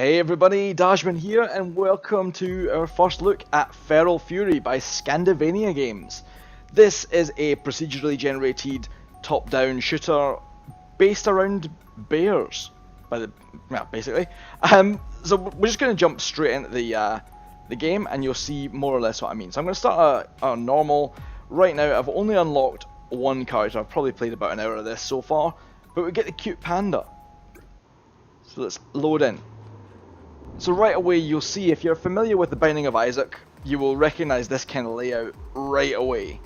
Hey everybody, Dashman here, and welcome to our first look at Feral Fury by Skandivania Games. This is a procedurally generated top-down shooter based around bears, basically. So we're just going to jump straight into the game, and you'll see more or less what I mean. So I'm going to start on normal. Right now, I've only unlocked one character. I've probably played about an hour of this so far, but we get the cute panda. So let's load in. So right away you'll see, if you're familiar with the Binding of Isaac, you will recognise this kind of layout right away.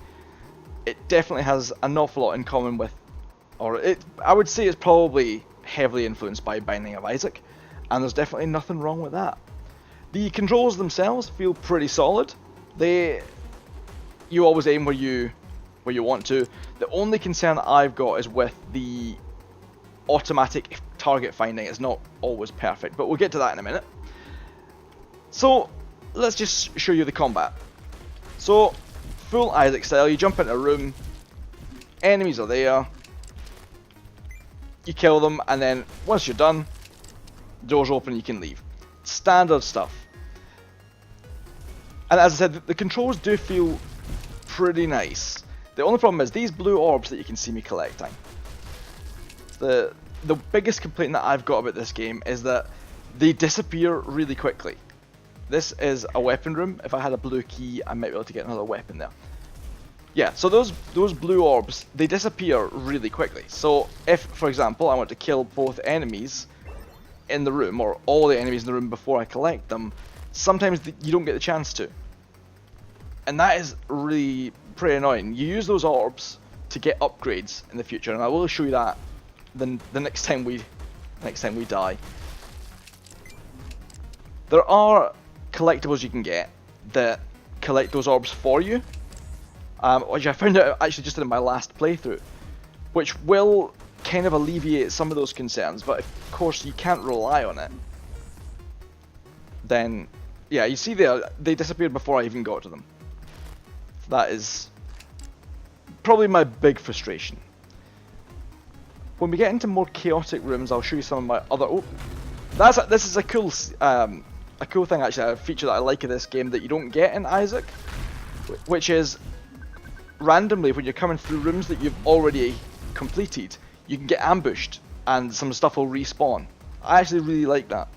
It definitely has an awful lot in common with, I would say it's probably heavily influenced by Binding of Isaac, and there's definitely nothing wrong with that. The controls themselves feel pretty solid. You always aim where you want to. The only concern that I've got is with the automatic target finding. It's not always perfect, but we'll get to that in a minute. So let's just show you the combat. So full Isaac style, you jump into a room, enemies are there, you kill them, and then once you're done, doors open, you can leave. Standard stuff. And as I said, the controls do feel pretty nice. The only problem is these blue orbs that you can see me collecting. The biggest complaint that I've got about this game is that they disappear really quickly. This is a weapon room. If I had a blue key, I might be able to get another weapon there. Yeah, so those blue orbs, they disappear really quickly. So if, for example, I want to kill both enemies in the room, or all the enemies in the room before I collect them, sometimes you don't get the chance to. And that is really pretty annoying. You use those orbs to get upgrades in the future, and I will show you that the next time we die. There are collectibles you can get that collect those orbs for you, which I found out actually just in my last playthrough, which will kind of alleviate some of those concerns, but of course you can't rely on it. Then, yeah, you see there, they disappeared before I even got to them. That is probably my big frustration. When we get into more chaotic rooms, I'll show you some of my other... Oh, this is a cool thing actually, a feature that I like in this game that you don't get in Isaac, which is randomly when you're coming through rooms that you've already completed, you can get ambushed and some stuff will respawn. I actually really like that.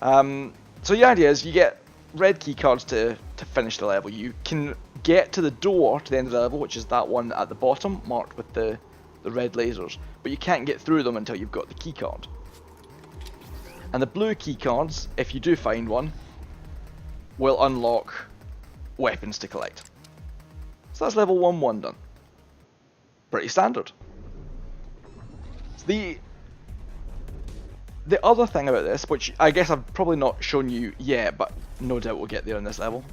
So the idea is you get red key cards to finish the level. You can get to the door to the end of the level, which is that one at the bottom marked with the red lasers, but you can't get through them until you've got the key card. And the blue key cards, if you do find one, will unlock weapons to collect. So that's level 1 done. Pretty standard. The other thing about this, which I guess I've probably not shown you yet, but no doubt we'll get there in this level,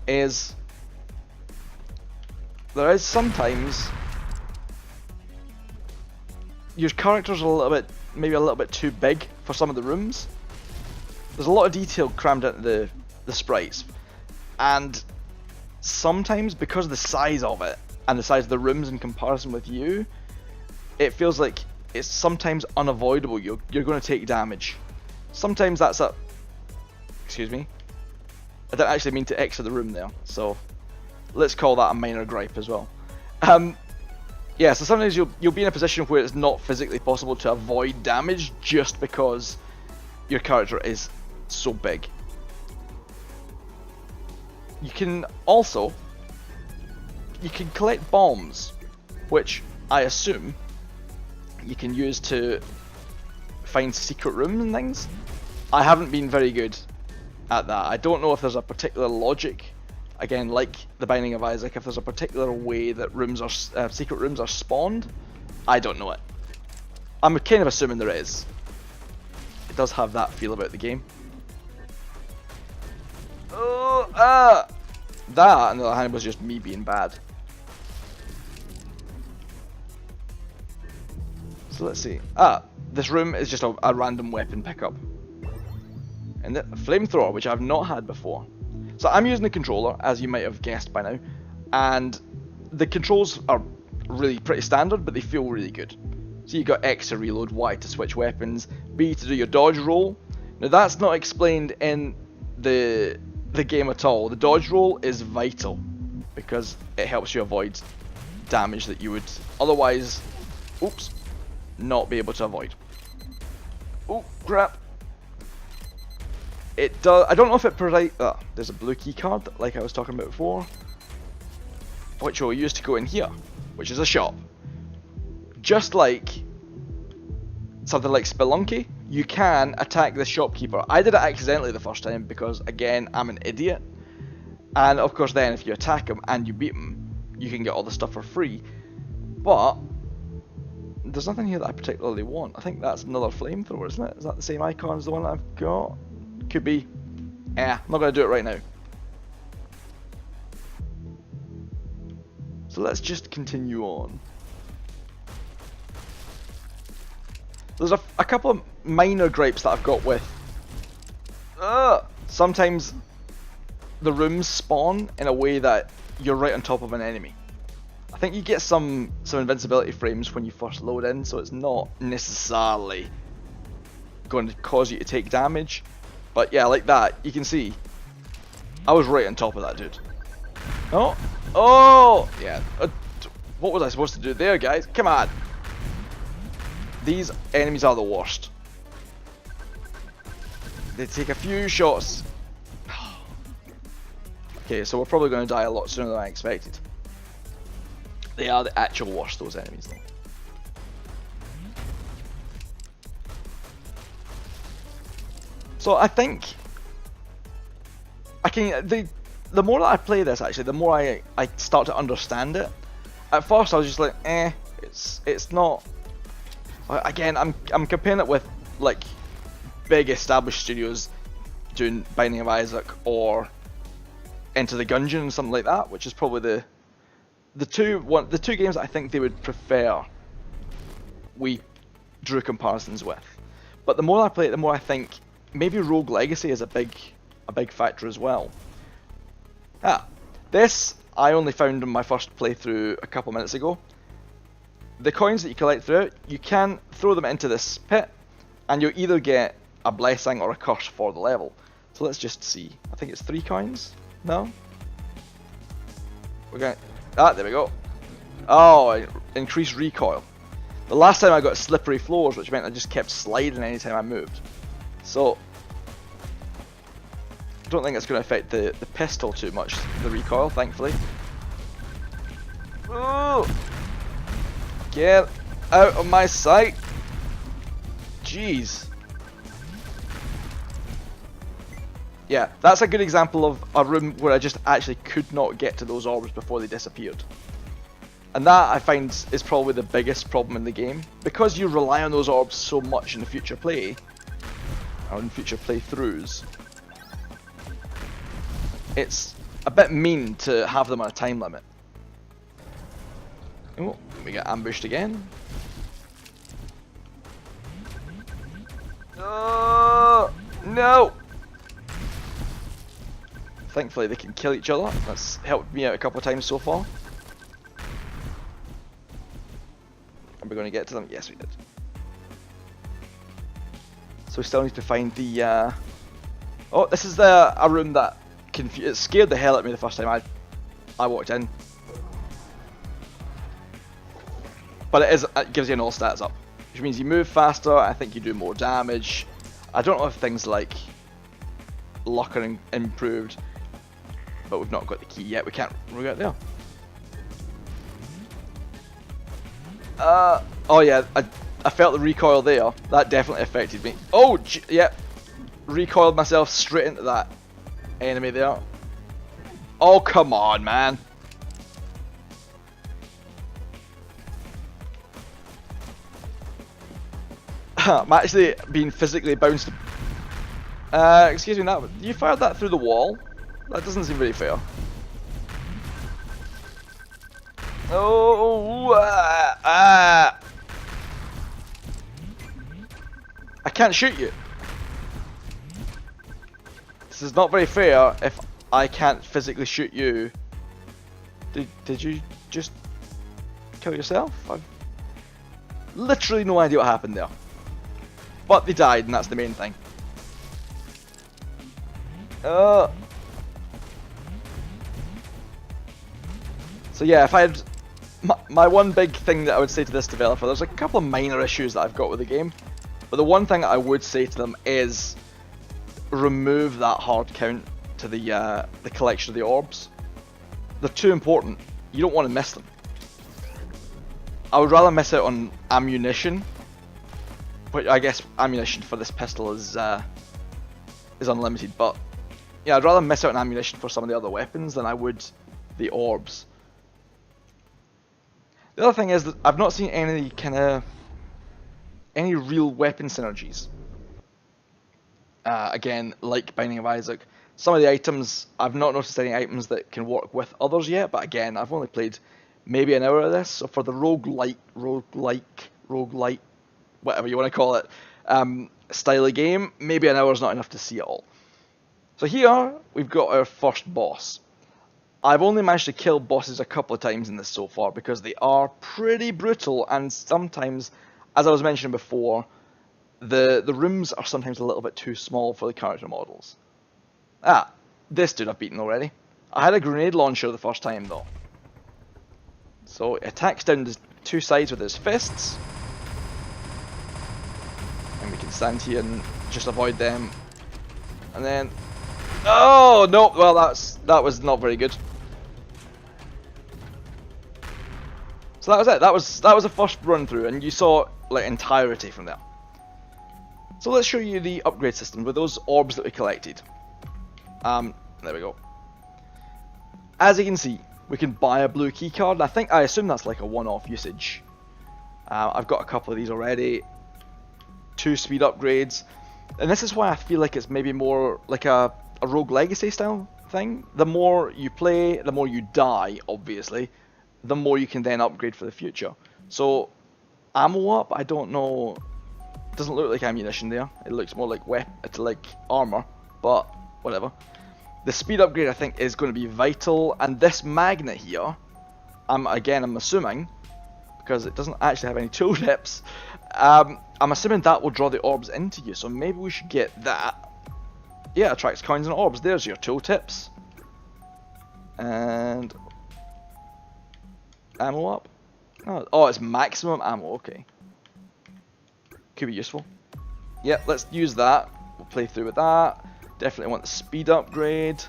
is there is sometimes your characters are maybe a little bit too big for some of the rooms. There's a lot of detail crammed into the sprites, and sometimes because of the size of it and the size of the rooms in comparison with you, it feels like it's sometimes unavoidable. You're going to take damage. Sometimes that's a... Excuse me. I didn't actually mean to exit the room there, so let's call that a minor gripe as well. Yeah, so sometimes you'll be in a position where it's not physically possible to avoid damage just because your character is so big. You can collect bombs, which I assume you can use to find secret rooms and things. I haven't been very good at that. I don't know if there's a particular logic, again, like the Binding of Isaac, if there's a particular way that secret rooms are spawned. I don't know it. I'm kind of assuming there is. It does have that feel about the game. That, on the other hand, was just me being bad. So let's see. This room is just a random weapon pickup. And a flamethrower, which I've not had before. So I'm using the controller, as you might have guessed by now, and the controls are really pretty standard, but they feel really good. So you got X to reload, Y to switch weapons, B to do your dodge roll, Now that's not explained in the game at all. The dodge roll is vital because it helps you avoid damage that you would otherwise, oops, not be able to avoid. Oh crap! It does. I don't know if it provides. There's a blue key card like I was talking about before, which we'll use to go in here, which is a shop. Just like something like Spelunky, you can attack the shopkeeper. I did it accidentally the first time because, again, I'm an idiot. And of course then if you attack him and you beat him, you can get all the stuff for free. But there's nothing here that I particularly want. I think that's another flamethrower, isn't it? Is that the same icon as the one that I've got? Could be. I'm not going to do it right now. So let's just continue on. There's a couple of minor gripes that I've got with. Sometimes the rooms spawn in a way that you're right on top of an enemy. I think you get some invincibility frames when you first load in, so it's not necessarily going to cause you to take damage. But yeah, like that, you can see I was right on top of that dude. Oh, yeah. What was I supposed to do there, guys? Come on. These enemies are the worst. They take a few shots. Okay, so we're probably going to die a lot sooner than I expected. They are the actual worst, those enemies though. So I think I can. The more that I play this, actually, the more I start to understand it. At first, I was just like, it's not. Again, I'm comparing it with like big established studios doing Binding of Isaac or Enter the Gungeon and something like that, which is probably the two games that I think they would prefer we drew comparisons with. But the more I play it, the more I think maybe Rogue Legacy is a big factor as well. This I only found in my first playthrough a couple minutes ago. The coins that you collect through it, you can throw them into this pit, and you'll either get a blessing or a curse for the level. So let's just see. I think it's 3 coins. No? We're going. There we go. Oh, increased recoil. The last time I got slippery floors, which meant I just kept sliding anytime I moved. So I don't think it's going to affect the pistol too much, the recoil, thankfully. Ooh! Get out of my sight! Jeez. Yeah, that's a good example of a room where I just actually could not get to those orbs before they disappeared. And that, I find, is probably the biggest problem in the game. Because you rely on those orbs so much in the future play, or in future playthroughs, it's a bit mean to have them on a time limit. Oh, we get ambushed again. Oh, no! Thankfully they can kill each other. That's helped me out a couple of times so far. Are we going to get to them? Yes, we did. So we still need to find the... Oh, this is a room that it scared the hell out of me the first time I walked in. But it gives you an all stats up, which means you move faster. I think you do more damage. I don't know if things like luck are improved, but we've not got the key yet. We can't get there. Oh yeah, I felt the recoil there. That definitely affected me. Oh, yeah, recoiled myself straight into that enemy there. Oh come on, man. I'm actually being physically bounced. Excuse me, you fired that through the wall? That doesn't seem very fair. Oh, I can't shoot you. This is not very fair if I can't physically shoot you. Did you just kill yourself? I've literally no idea what happened there. But they died, and that's the main thing. So yeah, if I had my one big thing that I would say to this developer, there's a couple of minor issues that I've got with the game, but the one thing I would say to them is remove that hard count to the collection of the orbs. They're too important. You don't want to miss them. I would rather miss out on ammunition, but I guess ammunition for this pistol is unlimited. But yeah, I'd rather miss out on ammunition for some of the other weapons than I would the orbs. The other thing is that I've not seen any real weapon synergies. Again, like Binding of Isaac, some of the items, I've not noticed any items that can work with others yet, but again, I've only played maybe an hour of this, so for the rogue-lite, whatever you want to call it, style of game, maybe an hour is not enough to see it all. So here, we've got our first boss. I've only managed to kill bosses a couple of times in this so far, because they are pretty brutal, and sometimes, as I was mentioning before, the rooms are sometimes a little bit too small for the character models. This dude I've beaten already. I had a grenade launcher the first time though. So he attacks down the two sides with his fists. And we can stand here and just avoid them. And then... Oh, no! Well, that was not very good. So that was it. That was the first run through, and you saw like entirety from there. So let's show you the upgrade system with those orbs that we collected. There we go. As you can see, we can buy a blue keycard. I assume that's like a one-off usage. I've got a couple of these already. 2 speed upgrades. And this is why I feel like it's maybe more like a Rogue Legacy style thing. The more you play, the more you die, obviously. The more you can then upgrade for the future. So, ammo up, I don't know. It doesn't look like ammunition there. It looks more like armor, but whatever. The speed upgrade I think is going to be vital, and this magnet here, I'm assuming, because it doesn't actually have any tooltips, I'm assuming that will draw the orbs into you, so maybe we should get that. Yeah, attracts coins and orbs. There's your tooltips. And ammo up. Oh, it's maximum ammo, okay. Could be useful. Yep, let's use that. We'll play through with that. Definitely want the speed upgrade.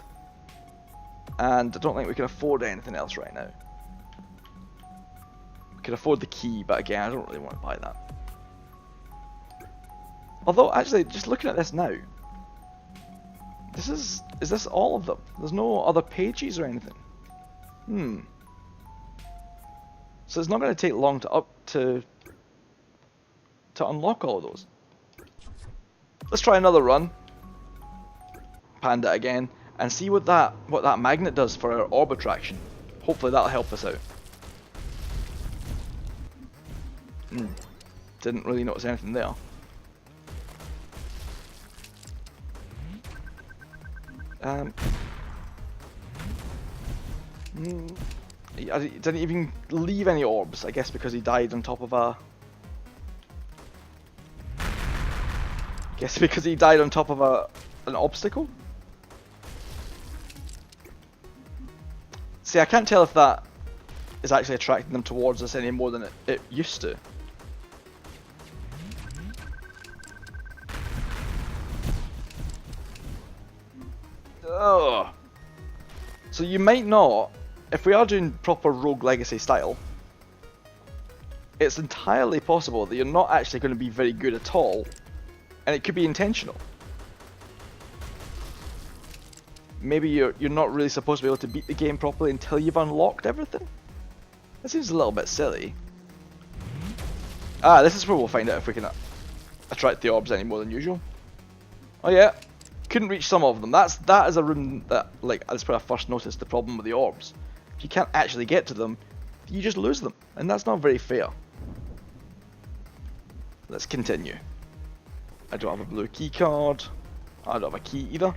And I don't think we can afford anything else right now. We can afford the key, but again, I don't really want to buy that. Although, actually, just looking at this now, is this all of them? There's no other pages or anything. So it's not going to take long to unlock all of those. Let's try another run. Panda again, and see what that magnet does for our orb attraction. Hopefully that'll help us out. Didn't really notice anything there. He didn't even leave any orbs, I guess because he died on top of a... an obstacle? See, I can't tell if that is actually attracting them towards us any more than it used to. Ugh. So you might not, if we are doing proper Rogue Legacy style, it's entirely possible that you're not actually going to be very good at all, and it could be intentional. Maybe you're not really supposed to be able to beat the game properly until you've unlocked everything? That seems a little bit silly. This is where we'll find out if we can attract the orbs any more than usual. Oh yeah, couldn't reach some of them. That is a room that, like, that's where I first noticed the problem with the orbs. If you can't actually get to them, you just lose them, and that's not very fair. Let's continue. I don't have a blue key card. I don't have a key either.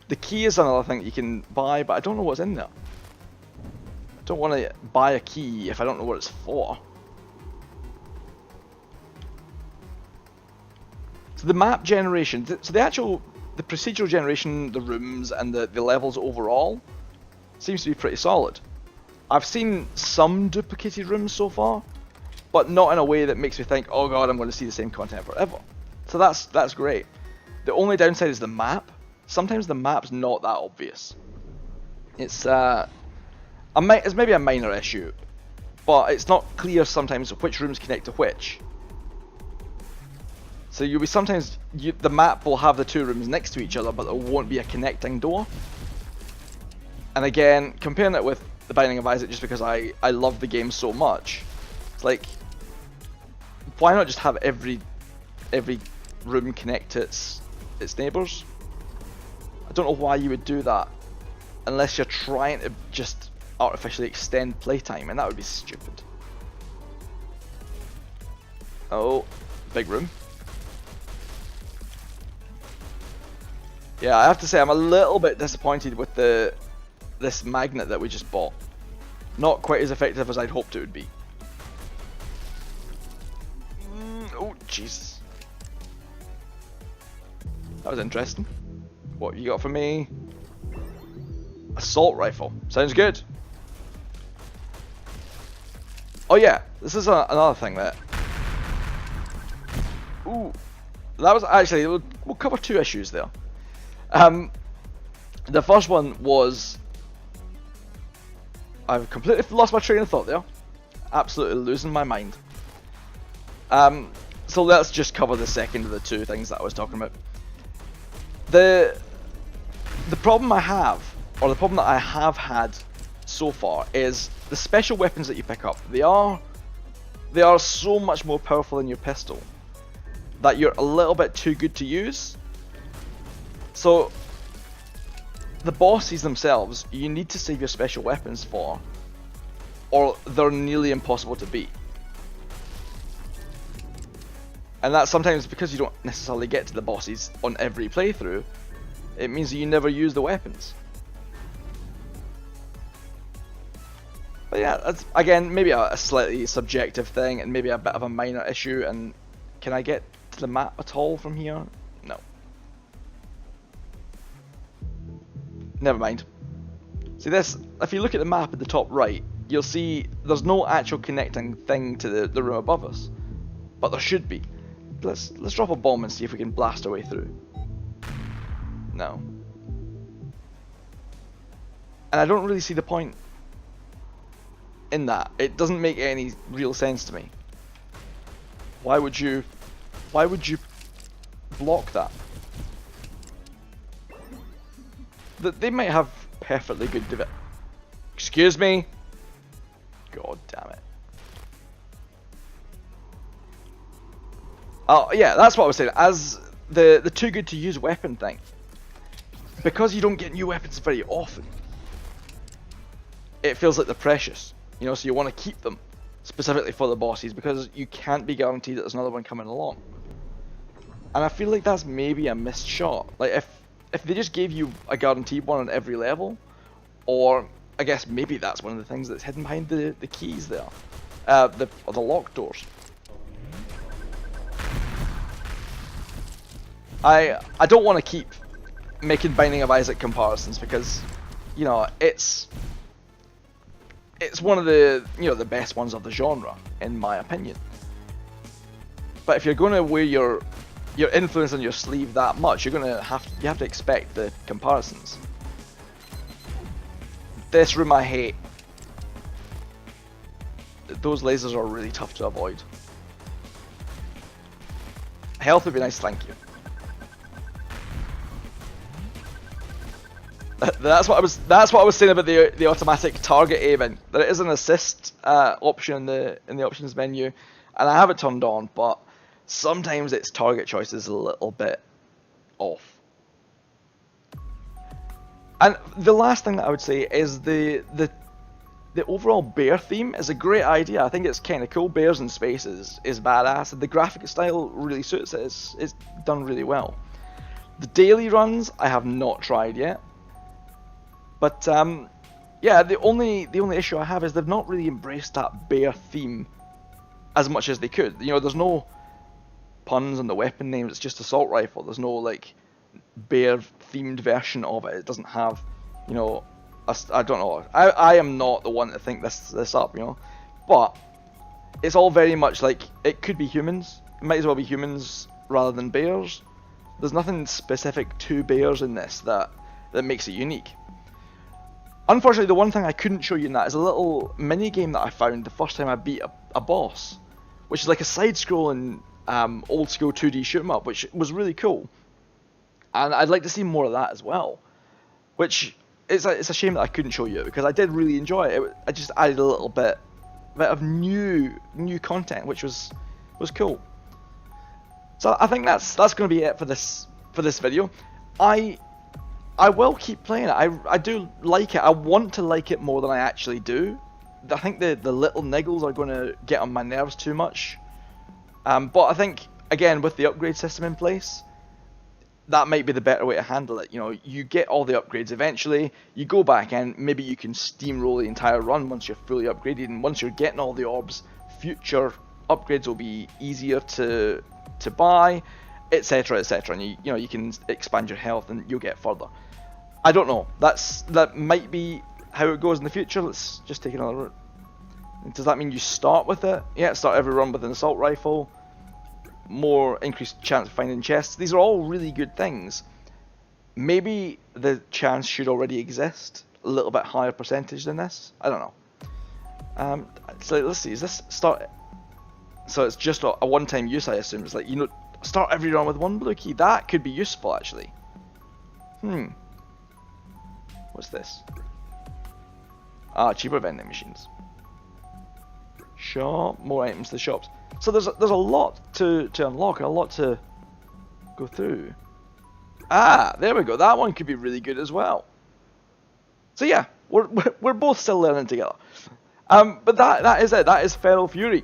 The key is another thing that you can buy, but I don't know what's in there. I don't want to buy a key if I don't know what it's for. So the map generation, so the actual the procedural generation, the rooms, and the levels overall seems to be pretty solid. I've seen some duplicated rooms so far, but not in a way that makes me think, oh god, I'm going to see the same content forever. So that's great. The only downside is the map. Sometimes the map's not that obvious. It's maybe a minor issue, but it's not clear sometimes which rooms connect to which. So you'll be sometimes the map will have the two rooms next to each other, but there won't be a connecting door. And again, comparing it with The Binding of Isaac, just because I love the game so much, it's like, why not just have every room connect to its neighbours? I don't know why you would do that unless you're trying to just artificially extend playtime, and that would be stupid. Oh, big room. Yeah, I have to say I'm a little bit disappointed with this magnet that we just bought. Not quite as effective as I'd hoped it would be. Oh, Jesus. That was interesting. What have you got for me? Assault rifle. Sounds good. Oh yeah, this is another thing that... Ooh. That was actually... We'll cover two issues there. The first one was... I've completely lost my train of thought there. Absolutely losing my mind. So let's just cover the second of the two things that I was talking about. The problem I have, or the problem that I have had so far, is the special weapons that you pick up. They are so much more powerful than your pistol that you're a little bit too good to use. So the bosses themselves, you need to save your special weapons for, or they're nearly impossible to beat. And that's sometimes because you don't necessarily get to the bosses on every playthrough. It means that you never use the weapons. But yeah, that's again maybe a slightly subjective thing and maybe a bit of a minor issue. And can I get to the map at all from here? No. Never mind. See this, if you look at the map at the top right, you'll see there's no actual connecting thing to the room above us. But there should be. Let's drop a bomb and see if we can blast our way through. No. And I don't really see the point in that. It doesn't make any real sense to me. Why would you block that? They might have perfectly good Excuse me? God damn it. Oh yeah, that's what I was saying. As the too good to use weapon thing, because you don't get new weapons very often, it feels like they're precious. You know, so you want to keep them specifically for the bosses because you can't be guaranteed that there's another one coming along. And I feel like that's maybe a missed shot. Like if they just gave you a guaranteed one on every level, or I guess maybe that's one of the things that's hidden behind the keys there, the locked doors. I don't want to keep making Binding of Isaac comparisons because, you know, it's one of the, you know, the best ones of the genre in my opinion. But if you're going to wear your influence on your sleeve that much, you have to expect the comparisons. This room I hate. Those lasers are really tough to avoid. Health would be nice, thank you. That's what I was saying about the automatic target aiming. There is an assist option in the options menu, and I have it turned on, but sometimes its target choice is a little bit off. And the last thing that I would say is the overall bear theme is a great idea. I think it's kind of cool. Bears in space is badass, and the graphic style really suits it. It's done really well. The daily runs I have not tried yet. But yeah, the only issue I have is they've not really embraced that bear theme as much as they could. You know, there's no puns on the weapon names. It's just assault rifle. There's no like bear themed version of it. It doesn't have, you know, I don't know. I am not the one to think this up, you know, but it's all very much like it could be humans. It might as well be humans rather than bears. There's nothing specific to bears in this that makes it unique. Unfortunately, the one thing I couldn't show you in that is a little mini game that I found the first time I beat a boss, which is like a side-scrolling old school 2D shoot 'em up, which was really cool. And I'd like to see more of that as well. Which it's a shame that I couldn't show you, because I did really enjoy it. I just added a little bit of new content, which was cool. So I think that's going to be it for this video. I will keep playing it. I do like it. I want to like it more than I actually do. I think the little niggles are going to get on my nerves too much. But I think, again, with the upgrade system in place, that might be the better way to handle it. You know, you get all the upgrades eventually, you go back and maybe you can steamroll the entire run once you're fully upgraded, and once you're getting all the orbs, future upgrades will be easier to buy, etc, etc, and you know, you can expand your health and you'll get further. I don't know, that might be how it goes in the future. Let's just take another route. Does that mean you start with it? Yeah, start every run with an assault rifle. More increased chance of finding chests. These are all really good things. Maybe the chance should already exist, a little bit higher percentage than this. I don't know. So let's see, is this start? So it's just a one-time use, I assume. It's like, you know, start every run with one blue key. That could be useful, actually. What's this? Cheaper vending machines. Shop, more items to the shops. So there's a lot to unlock and a lot to go through. There we go. That one could be really good as well. So yeah, we're both still learning together. But that is it. That is Feral Fury.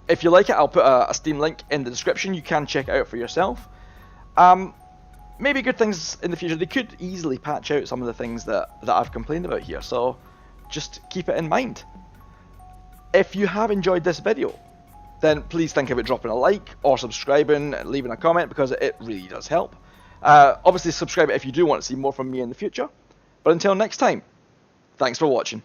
If you like it, I'll put a Steam link in the description. You can check it out for yourself. Maybe good things in the future. They could easily patch out some of the things that I've complained about here. So just keep it in mind. If you have enjoyed this video, then please think about dropping a like or subscribing and leaving a comment, because it really does help. Obviously subscribe if you do want to see more from me in the future. But until next time, thanks for watching.